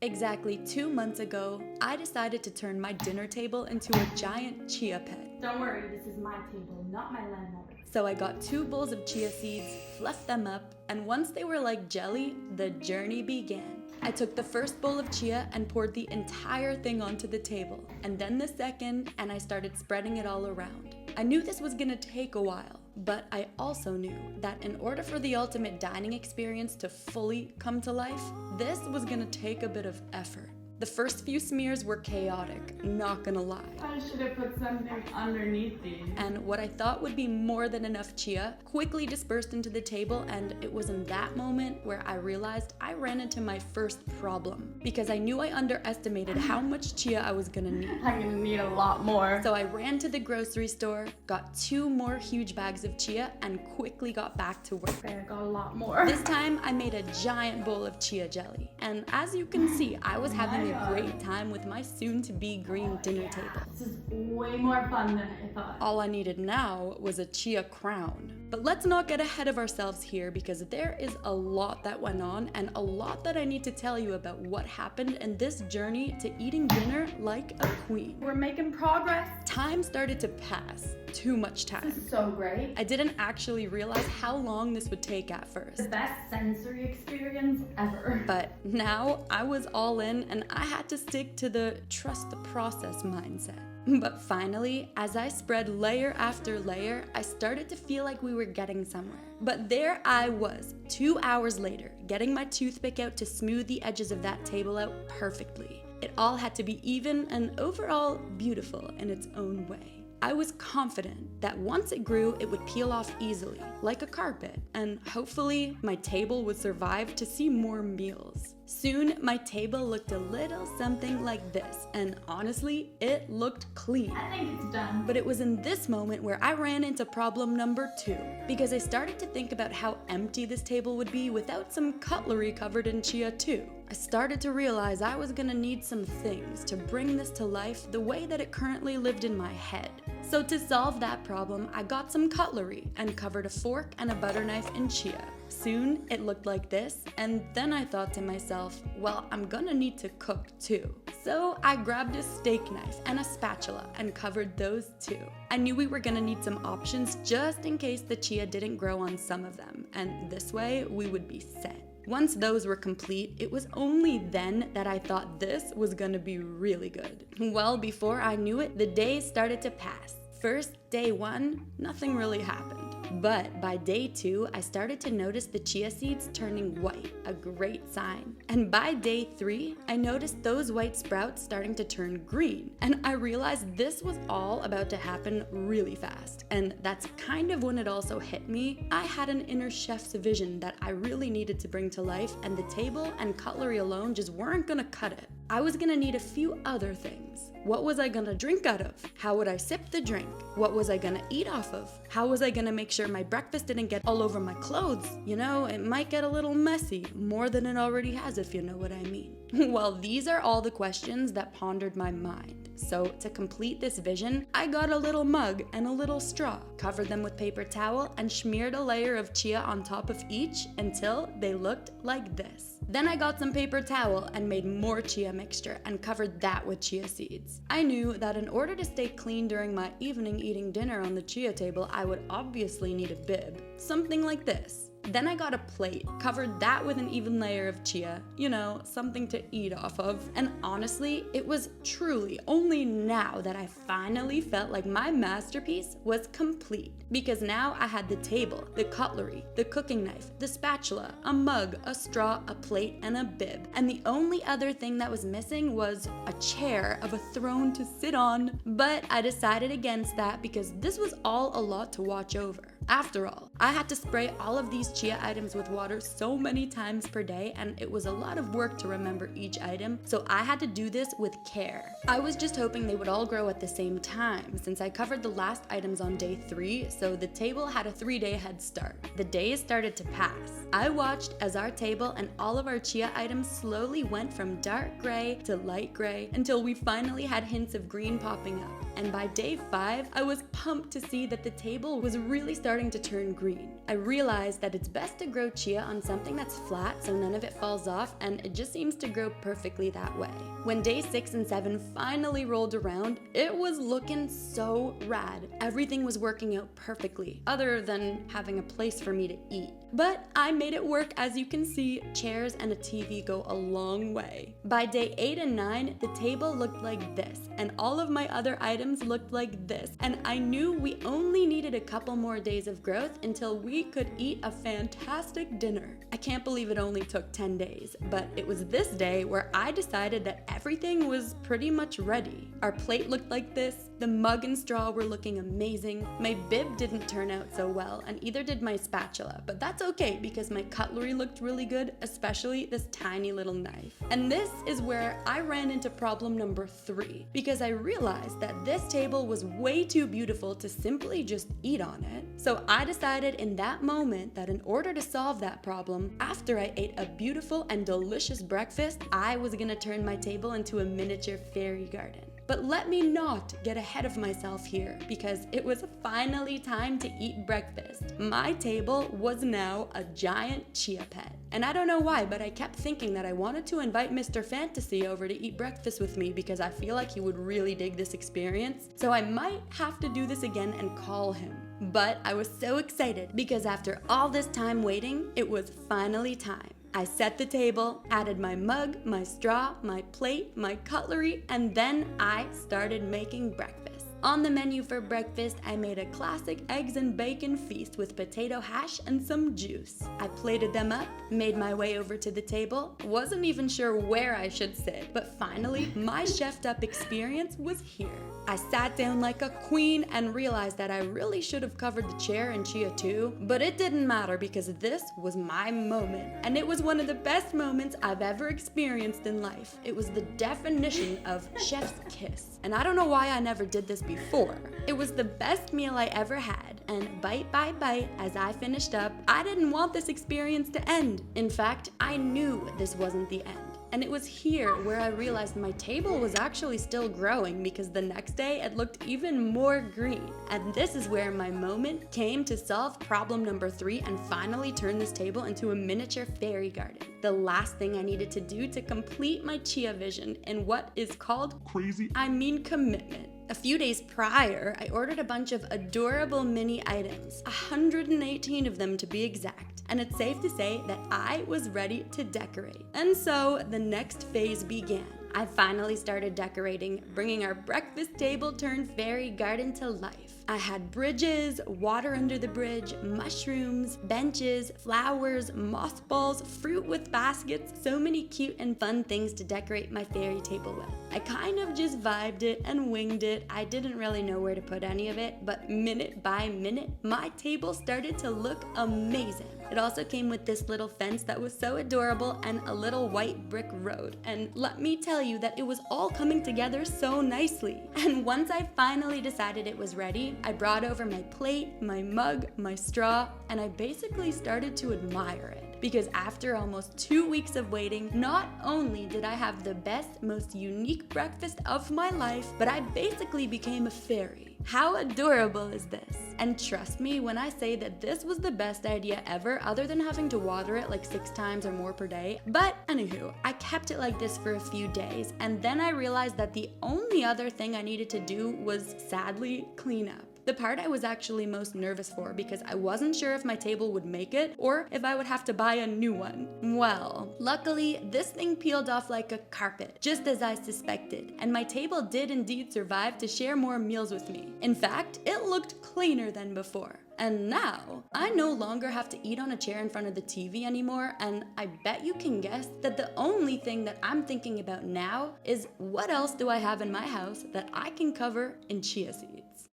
Exactly 2 months ago, I decided to turn my dinner table into a giant chia pet. Don't worry, this is my table, not my landlord. So I got 2 bowls of chia seeds, fluffed them up, and once they were like jelly, the journey began. I took the first bowl of chia and poured the entire thing onto the table, and then the second, and I started spreading it all around. I knew this was gonna take a while, but I also knew that in order for the ultimate dining experience to fully come to life, this was gonna take a bit of effort. The first few smears were chaotic, not gonna lie. I should have put something underneath these. And what I thought would be more than enough chia quickly dispersed into the table, and it was in that moment where I realized I ran into my first problem, because I knew I underestimated how much chia I was gonna need. I'm gonna need a lot more. So I ran to the grocery store, got 2 more huge bags of chia, and quickly got back to work. Okay, I got a lot more. This time I made a giant bowl of chia jelly, and as you can see, I was having a great time with my soon-to-be green dinner table. This is way more fun than I thought. All I needed now was a chia crown. But let's not get ahead of ourselves here, because there is a lot that went on and a lot that I need to tell you about what happened in this journey to eating dinner like a queen. We're making progress. Time started to pass. Too much This time. is so great. I didn't actually realize how long this would take at first. The best sensory experience ever. But now I was all in, and I had to stick to the trust the process mindset. But finally, as I spread layer after layer, I started to feel like we were getting somewhere. But there I was, 2 hours later, getting my toothpick out to smooth the edges of that table out perfectly. It all had to be even and overall beautiful in its own way. I was confident that once it grew, it would peel off easily, like a carpet, and hopefully my table would survive to see more meals. Soon, my table looked a little something like this, and honestly, it looked clean. I think it's done. But it was in this moment where I ran into problem number 2, because I started to think about how empty this table would be without some cutlery covered in chia too. I started to realize I was gonna need some things to bring this to life the way that it currently lived in my head. So to solve that problem, I got some cutlery and covered a fork and a butter knife in chia. Soon, it looked like this, and then I thought to myself, well, I'm gonna need to cook too. So I grabbed a steak knife and a spatula and covered those too. I knew we were gonna need some options just in case the chia didn't grow on some of them, and this way we would be set. Once those were complete, it was only then that I thought this was gonna be really good. Well, before I knew it, the days started to pass. First, day 1, nothing really happened. But by day 2, I started to notice the chia seeds turning white, a great sign. And by day 3, I noticed those white sprouts starting to turn green. And I realized this was all about to happen really fast. And that's kind of when it also hit me. I had an inner chef's vision that I really needed to bring to life, and the table and cutlery alone just weren't gonna cut it. I was gonna need a few other things. What was I gonna drink out of? How would I sip the drink? What was I gonna eat off of? How was I gonna make sure my breakfast didn't get all over my clothes? You know, it might get a little messy, more than it already has, if you know what I mean. Well, these are all the questions that pondered my mind. So to complete this vision, I got a little mug and a little straw, covered them with paper towel, and smeared a layer of chia on top of each until they looked like this. Then I got some paper towel and made more chia mixture and covered that with chia seeds. I knew that in order to stay clean during my evening eating dinner on the chia table, I would obviously need a bib, something like this. Then I got a plate, covered that with an even layer of chia, you know, something to eat off of. And honestly, it was truly only now that I finally felt like my masterpiece was complete. Because now I had the table, the cutlery, the cooking knife, the spatula, a mug, a straw, a plate, and a bib. And the only other thing that was missing was a chair of a throne to sit on. But I decided against that because this was all a lot to watch over. After all, I had to spray all of these chia items with water so many times per day, and it was a lot of work to remember each item, so I had to do this with care. I was just hoping they would all grow at the same time, since I covered the last items on day 3, so the table had a 3-day head start. The days started to pass. I watched as our table and all of our chia items slowly went from dark gray to light gray until we finally had hints of green popping up. And by day 5, I was pumped to see that the table was really starting to turn green. I realized that it's best to grow chia on something that's flat so none of it falls off, and it just seems to grow perfectly that way. When day 6 and 7 finally rolled around, it was looking so rad. Everything was working out perfectly, other than having a place for me to eat. But I made it work. As you can see, chairs and a TV go a long way. By day 8 and 9, the table looked like this, and all of my other items looked like this, and I knew we only needed a couple more days of growth until we could eat a fantastic dinner. I can't believe it only took 10 days, but it was this day where I decided that everything was pretty much ready. Our plate looked like this, the mug and straw were looking amazing, my bib didn't turn out so well, and either did my spatula, but that's okay because my cutlery looked really good, especially this tiny little knife. And this is where I ran into problem number 3, because I realized that this table was way too beautiful to simply just eat on it. So I decided in that moment that in order to solve that problem, after I ate a beautiful and delicious breakfast, I was gonna turn my table into a miniature fairy garden. But let me not get ahead of myself here, because it was finally time to eat breakfast. My table was now a giant chia pet. And I don't know why, but I kept thinking that I wanted to invite Mr. Fantasy over to eat breakfast with me because I feel like he would really dig this experience. So I might have to do this again and call him. But I was so excited because after all this time waiting, it was finally time. I set the table, added my mug, my straw, my plate, my cutlery, and then I started making breakfast. On the menu for breakfast, I made a classic eggs and bacon feast with potato hash and some juice. I plated them up, made my way over to the table, wasn't even sure where I should sit, but finally, my chefed up experience was here. I sat down like a queen and realized that I really should have covered the chair in chia too, but it didn't matter because this was my moment. And it was one of the best moments I've ever experienced in life. It was the definition of chef's kiss. And I don't know why I never did this before. It was the best meal I ever had, and bite by bite as I finished up, I didn't want this experience to end. In fact, I knew this wasn't the end. And it was here where I realized my table was actually still growing, because the next day it looked even more green. And this is where my moment came to solve problem number 3 and finally turn this table into a miniature fairy garden. The last thing I needed to do to complete my chia vision in what is called commitment. A few days prior, I ordered a bunch of adorable mini items, 118 of them to be exact, and it's safe to say that I was ready to decorate. And so the next phase began. I finally started decorating, bringing our breakfast table turned fairy garden to life. I had bridges, water under the bridge, mushrooms, benches, flowers, moss balls, fruit with baskets, so many cute and fun things to decorate my fairy table with. I kind of just vibed it and winged it. I didn't really know where to put any of it, but minute by minute, my table started to look amazing. It also came with this little fence that was so adorable and a little white brick road. And let me tell you that it was all coming together so nicely. And once I finally decided it was ready, I brought over my plate, my mug, my straw, and I basically started to admire it. Because after almost 2 weeks of waiting, not only did I have the best, most unique breakfast of my life, but I basically became a fairy. How adorable is this? And trust me when I say that this was the best idea ever, other than having to water it like 6 times or more per day. But anywho, I kept it like this for a few days, and then I realized that the only other thing I needed to do was sadly clean up. The part I was actually most nervous for, because I wasn't sure if my table would make it or if I would have to buy a new one. Well, luckily, this thing peeled off like a carpet, just as I suspected, and my table did indeed survive to share more meals with me. In fact, it looked cleaner than before. And now, I no longer have to eat on a chair in front of the TV anymore, and I bet you can guess that the only thing that I'm thinking about now is what else do I have in my house that I can cover in chia seeds?